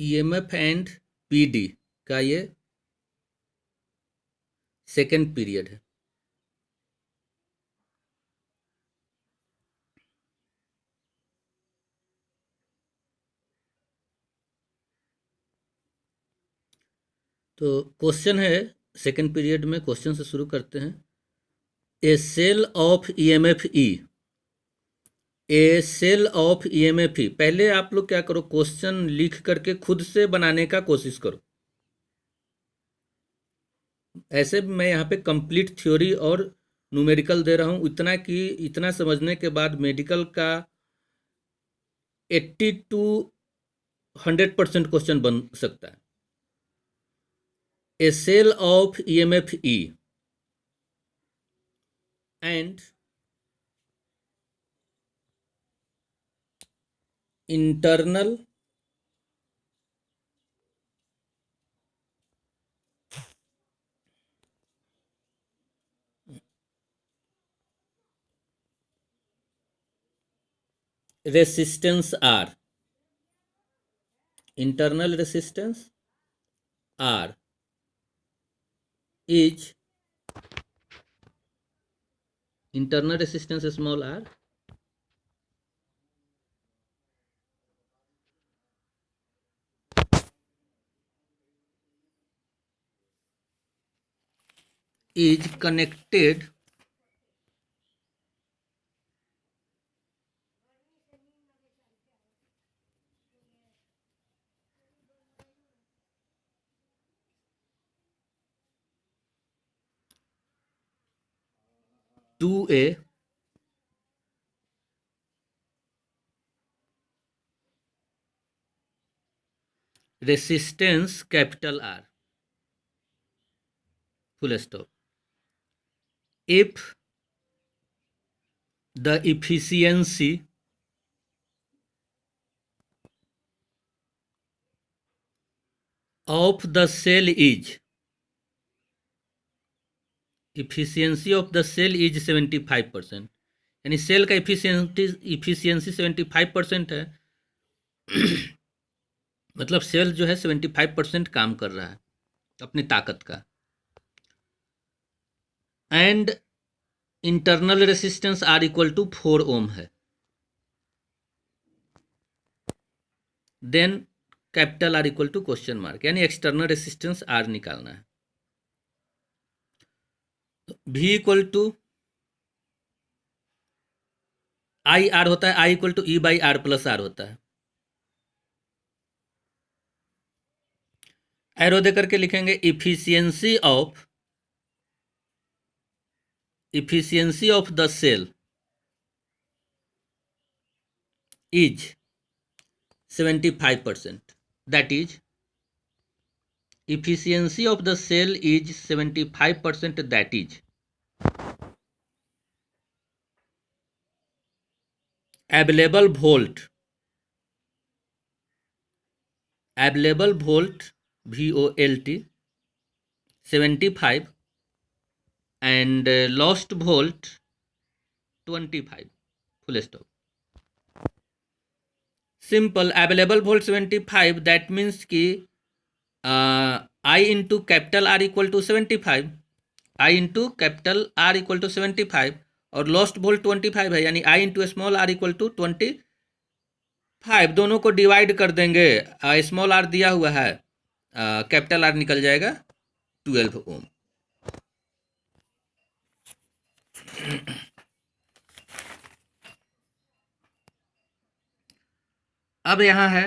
EMF and PD का ये second period है। तो क्वेश्चन है, सेकंड पीरियड में क्वेश्चन से शुरू करते हैं। A cell of EMF E, a cell of EMF E. पहले आप लोग क्या करो, क्वेश्चन लिख करके खुद से बनाने का कोशिश करो। ऐसे मैं यहाँ पे कंप्लीट थ्योरी और न्यूमेरिकल दे रहा हूँ, इतना कि इतना समझने के बाद मेडिकल का 80 to 100% क्वेश्चन बन सकता है। A cell of EMF E and internal resistance R, internal resistance R is internal resistance small r is connected to a resistance capital R, full stop. If the efficiency of the cell is, efficiency of the cell is 75%, यानी cell का efficiency 75% है। मतलब cell जो है 75% काम कर रहा है अपनी ताकत का। And internal resistance R equal to 4 ohm है। Then capital R equal to question mark, यानी एक्सटर्नल रेसिस्टेंस आर निकालना है। V equal to I R होता है, I equal to E by R plus R होता है। एरो दे करके लिखेंगे efficiency of the cell is 75%, that is efficiency of the cell is 75%, that is available volt VOLT 75 and lost volt 25, full stop. Simple, available volt 75, that means कि I into capital R equal to 75, I into capital R equal to 75 और lost volt 25 है, यानी I into small r equal to 25। दोनों को divide कर देंगे, small are दिया हुआ है, कैपिटल आर निकल जाएगा 12 ओम। अब यहाँ है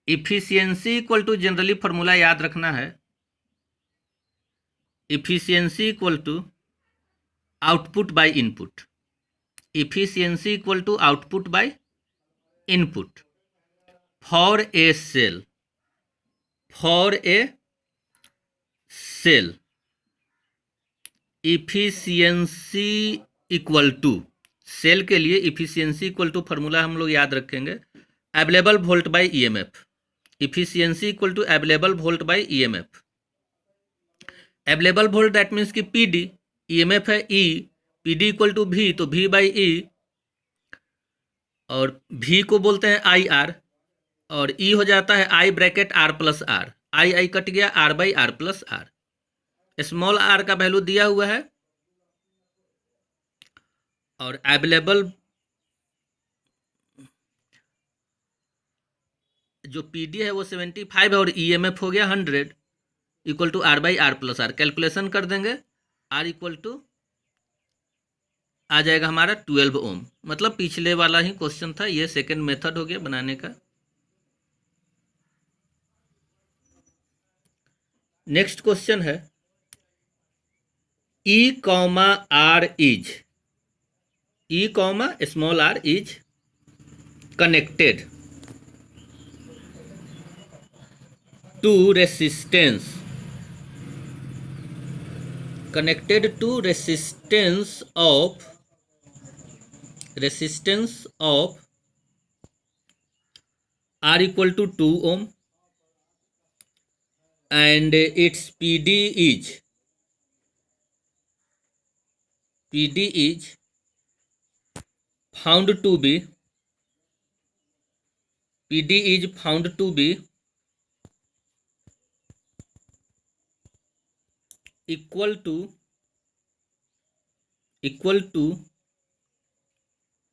efficiency equal to, generally formula याद रखना है, efficiency equal to output by input, efficiency equal to output by input for a cell, efficiency equal to, cell के लिए इफिशियंसी इक्वल टू फॉर्मूला हम लोग याद रखेंगे, available volt by EMF, efficiency equal to available volt by EMF. Available volt that means कि PD, EMF है E, PD equal to भी, तो भी बाई ई, और भी को बोलते हैं आई आर, और ई हो जाता है I bracket R plus R, I I cut गया, R by R plus R. Small r का वैल्यू दिया हुआ है और अवेलेबल जो पीडी है वो 75 है और ईएमएफ हो गया 100 equal to R by R plus R. Calculation कर देंगे, आर इक्वल टू आ जाएगा हमारा 12 ओम। मतलब पिछले वाला ही क्वेश्चन था, ये सेकंड मेथड हो गया बनाने का। नेक्स्ट क्वेश्चन है E comma R is, E comma small r is connected to resistance, connected to resistance of R equal to 2 ohm and its PD is found to be equal to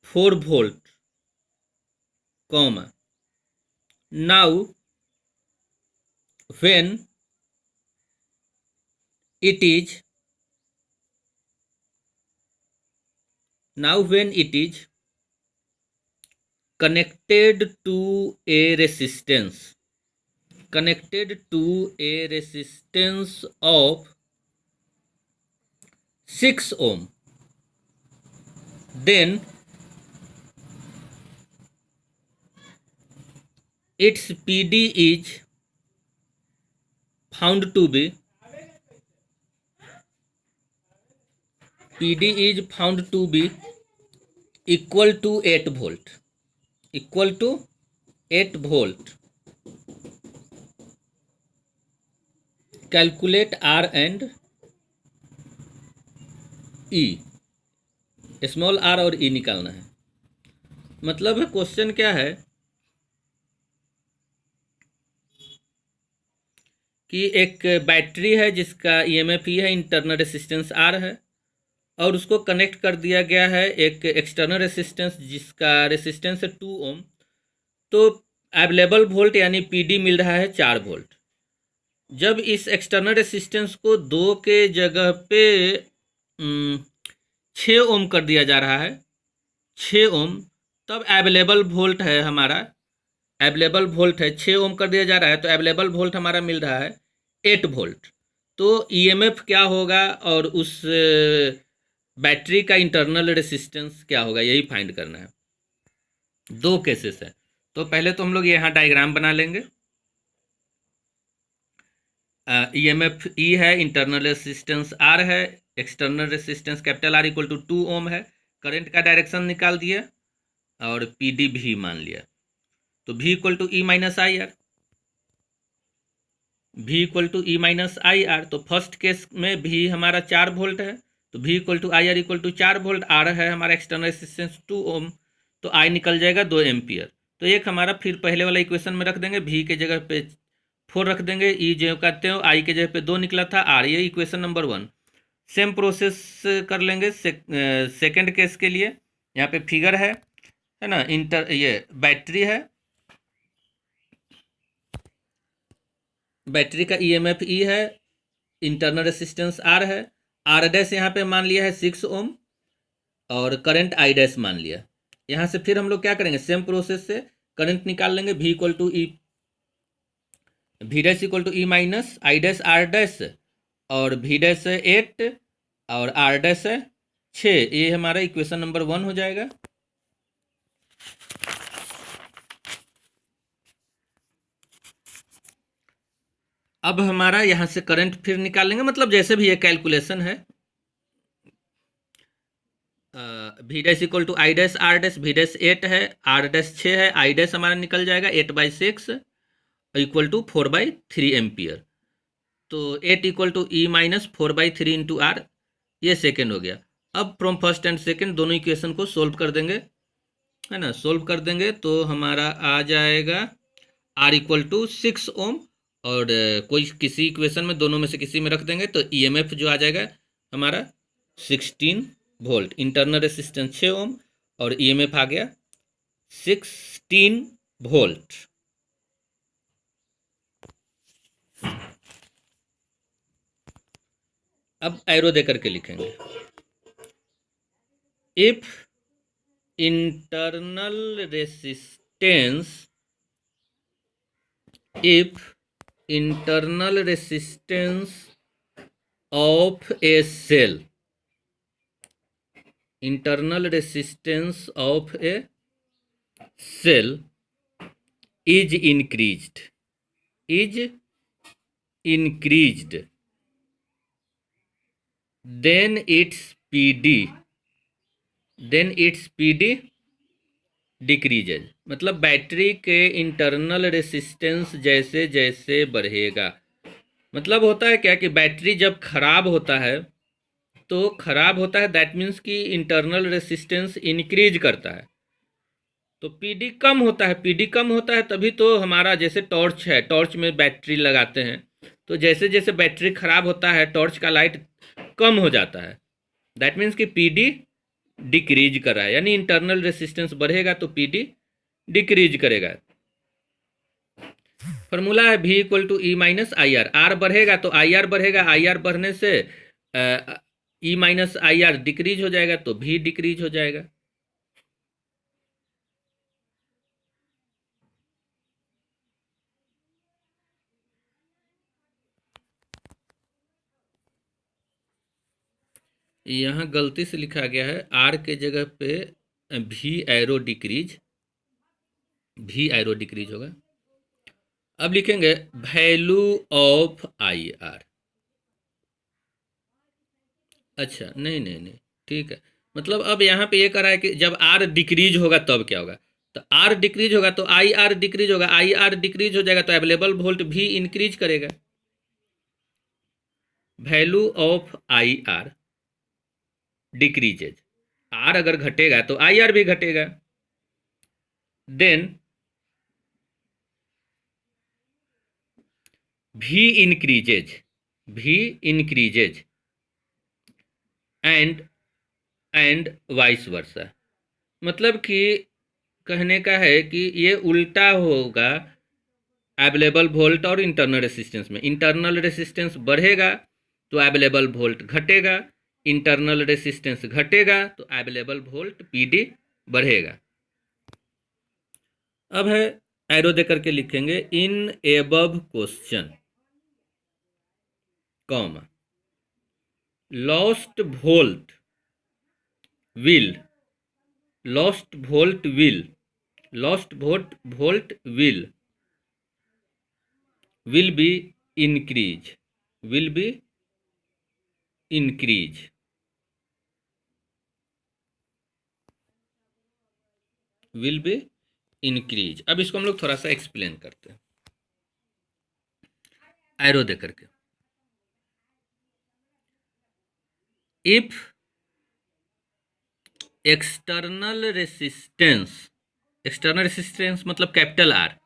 4 volt, comma now when it is connected to a resistance of 6 ohm, then its PD is found to be equal to 8 volt, calculate R and E, small R और E निकालना है। मतलब question क्या है कि एक battery है जिसका ईएमएफ ई है, इंटरनल रेसिस्टेंस आर है और उसको कनेक्ट कर दिया गया है एक एक्सटर्नल रेसिस्टेंस जिसका रेसिस्टेंस है 2 ओम। तो अवेलेबल वोल्ट यानी पीडी मिल रहा है 4 वोल्ट। जब इस एक्सटर्नल रेसिस्टेंस को 2 के जगह पे 6 ओम कर दिया जा रहा है, 6 ओम, तब अवेलेबल वोल्ट है हमारा, 6 ओम कर दिया जा रहा है तो अवेलेबल वोल्ट हमारा मिल रहा है 8 वोल्ट। तो ईएमएफ क्या होगा और उस बैटरी का इंटरनल रेसिस्टेंस क्या होगा, यही फाइंड करना है। 2 केसेस है, तो पहले तो हम लोग यहाँ डायग्राम बना लेंगे। ईएमएफ ई है, इंटरनल रेसिस्टेंस आर है, external resistance capital R equal to 2 ohm है, करंट का डायरेक्शन निकाल दिया और पीडी भी मान लिया। तो V equal to E minus I R, तो फर्स्ट केस में V हमारा 4 वोल्ट है तो V equal to I R equal to 4 volt, R है हमारा एक्सटर्नल रेसिस्टेंस 2 ओम, तो I निकल जाएगा 2 एम्पियर। तो एक हमारा फिर पहले वाला इक्वेशन में रख देंगे, V के जगह पे 4 रख देंगे, E जो कहते हो I के जगह पे 2 निकला था, R, ये इक्वेशन नंबर 1। सेम प्रोसेस कर लेंगे सेकेंड केस के लिए। यहाँ पे फिगर है ना, ये बैटरी है, बैटरी का ईएमएफ ई है, इंटरनल रेसिस्टेंस आर है, आर डैश यहाँ पे मान लिया है 6 ओम और करंट आई डैश मान लिया। यहाँ से फिर हम लोग क्या करेंगे, सेम प्रोसेस से करंट निकाल लेंगे, V equal to E minus I dash R dash, और V डैश है 8 और R डैश है 6, ये हमारा इक्वेशन नंबर 1 हो जाएगा। अब हमारा यहाँ से करंट फिर निकालेंगे, मतलब जैसे भी ये कैलकुलेशन है, V dash equal to I dash R dash, V dash 8 है, R डैश 6 है, I डैश हमारा निकल जाएगा 8/6 इक्वल टू 4/3 एम्पियर। तो 8 equal to E minus 4/3 into R, ये सेकेंड हो गया। अब फ्रॉम फर्स्ट एंड सेकेंड दोनों इक्वेशन को सोल्व कर देंगे, है ना, सोल्व कर देंगे तो हमारा आ जाएगा आर इक्वल टू 6 ओम, और कोई किसी इक्वेशन में दोनों में से किसी में रख देंगे तो ईएमएफ जो आ जाएगा हमारा 16 वोल्ट। इंटरनल रेसिस्टेंस 6 ओम और ईएमएफ आ गया 16 वोल्ट। अब एरो दे करके लिखेंगे, if internal resistance of a cell, internal resistance of a cell is increased, then its PD decreases. मतलब बैटरी के इंटरनल रेसिस्टेंस जैसे जैसे बढ़ेगा, मतलब होता है क्या कि बैटरी जब खराब होता है तो खराब होता है, दैट मीन्स कि इंटरनल रेसिस्टेंस इंक्रीज करता है, तो पीडी कम होता है। पीडी कम होता है तभी तो हमारा जैसे टॉर्च है, टॉर्च में बैटरी लगाते हैं, तो जैसे जैसे बैटरी खराब होता है टॉर्च का लाइट कम हो जाता है, दैट मीन्स कि पीडी डिक्रीज कर रहा है, यानी इंटरनल रेसिस्टेंस बढ़ेगा तो पीडी डिक्रीज करेगा। फॉर्मूला है V equal to E minus I R, R बढ़ेगा तो आई आर बढ़ेगा, आई आर बढ़ने से E minus I R decrease हो जाएगा तो V डिक्रीज हो जाएगा। यहाँ गलती से लिखा गया है, आर के जगह पे V एरो डिक्रीज होगा। अब लिखेंगे वैल्यू ऑफ आई आर। अच्छा नहीं, ठीक है, मतलब अब यहाँ पे ये कह रहा है कि जब आर डिक्रीज होगा तब क्या होगा, तो आर डिक्रीज होगा तो आई आर डिक्रीज होगा, आई आर डिक्रीज हो जाएगा तो अवेलेबल वोल्ट भी इंक्रीज करेगा। Value of I R decreases, R अगर घटेगा तो आई आर भी घटेगा, then V increases and vice versa. मतलब कि कहने का है कि ये उल्टा होगा अवेलेबल वोल्ट और इंटरनल रेसिस्टेंस में। इंटरनल रेसिस्टेंस बढ़ेगा तो अवेलेबल वोल्ट घटेगा, इंटरनल रेसिस्टेंस घटेगा तो अवेलेबल वोल्ट पीडी बढ़ेगा। अब है एरो दे करके लिखेंगे, in above question comma lost volt will be increase अब इसको हम लोग थोड़ा सा एक्सप्लेन करते हैं एरो दे करके। इफ एक्सटर्नल रेसिस्टेंस मतलब कैपिटल आर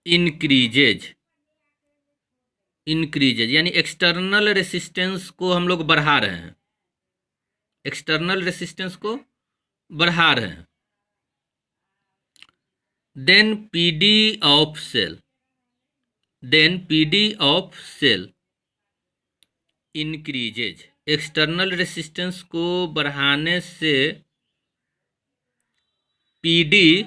इंक्रीजेज यानी एक्सटर्नल रेसिस्टेंस को हम लोग बढ़ा रहे हैं, एक्सटर्नल रेसिस्टेंस को बढ़ा रहे हैं, then PD of cell increases. External resistance को बढ़ाने से पीडी